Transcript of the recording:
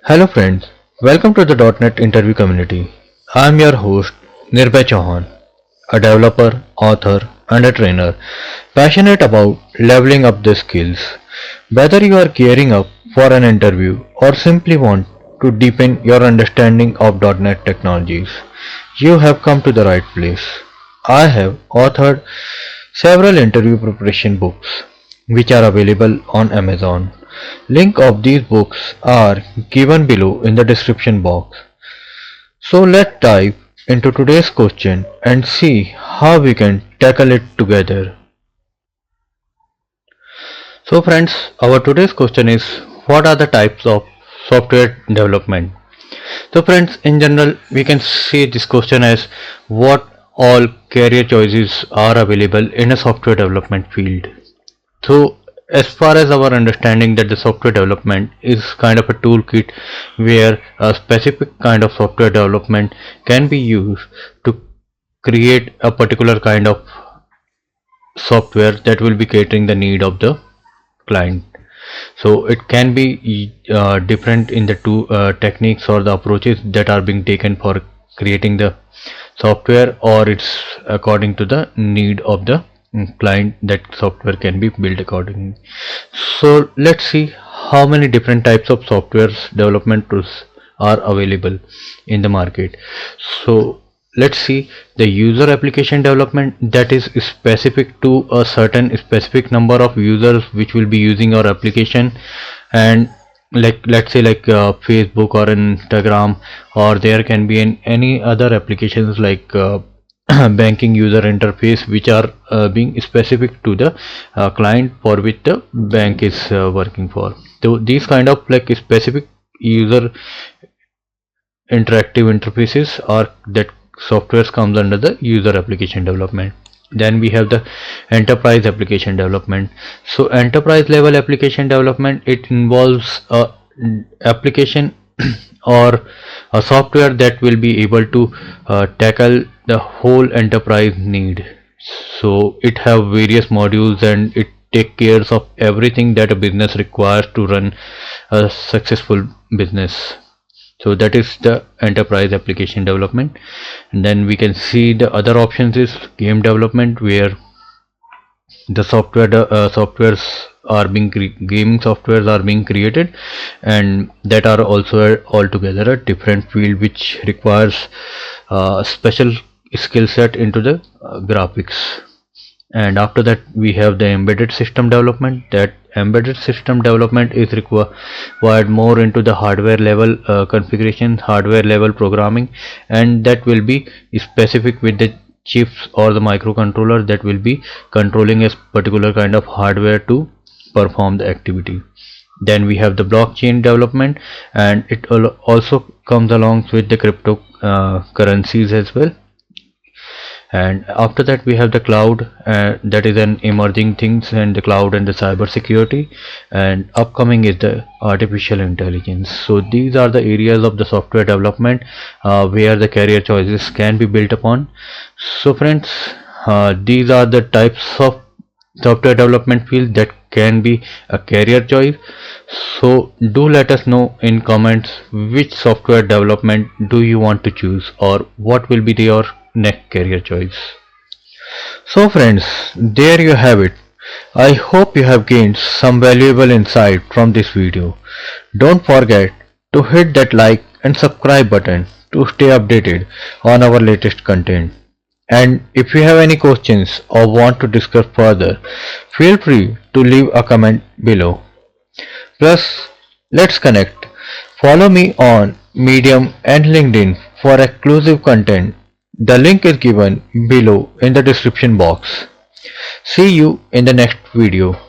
Hello friends, welcome to the .NET interview community. I am your host Nirbhay Chauhan, a developer, author and a trainer passionate about leveling up the skills. Whether you are gearing up for an interview or simply want to deepen your understanding of .NET technologies, you have come to the right place. I have authored several interview preparation books which are available on Amazon. Link of these books are given below in the description box. So let's dive into today's question and see how we can tackle it together. So friends, our today's question is, what are the types of software development? So friends, in general we can see this question as what all career choices are available in a software development field. So as far as our understanding that the software development is kind of a toolkit where a specific kind of software development can be used to create a particular kind of software that will be catering the need of the client. So it can be different in the two techniques or the approaches that are being taken for creating the software, or it's according to the need of the client that software can be built accordingly. So let's see how many different types of software development tools are available in the market. So let's see the user application development, that is specific to a certain specific number of users which will be using our application, and let's say Facebook or Instagram, or there can be any other applications like banking user interface which are being specific to the client for which the bank is working for. So these kind of specific user interactive interfaces are that softwares comes under the user application development. Then we have the enterprise application development. So enterprise level application development, it involves a application or a software that will be able to tackle the whole enterprise need. So it have various modules and it take care of everything that a business requires to run a successful business. So that is the enterprise application development. And then we can see the other options is game development, where the softwares are being gaming softwares are being created, and that are also altogether a different field which requires special skill set into the graphics. And after that we have the embedded system development. That embedded system development is required more into the hardware level configuration, hardware level programming, and that will be specific with the chips or the microcontroller that will be controlling a particular kind of hardware to perform the activity. Then we have the blockchain development, and it also comes along with the crypto currencies as well. And after that we have the cloud, that is an emerging things, and the cloud and the cyber security, and upcoming is the artificial intelligence. So these are the areas of the software development where the career choices can be built upon. So friends, these are the types of software development field that can be a career choice. So do let us know in comments which software development do you want to choose, or what will be your next career choice. So friends, there you have it. I hope you have gained some valuable insight from this video. Don't forget to hit that like and subscribe button to stay updated on our latest content. And if you have any questions or want to discuss further, feel free to leave a comment below. Plus, let's connect. Follow me on Medium and LinkedIn for exclusive content. The link is given below in the description box. See you in the next video.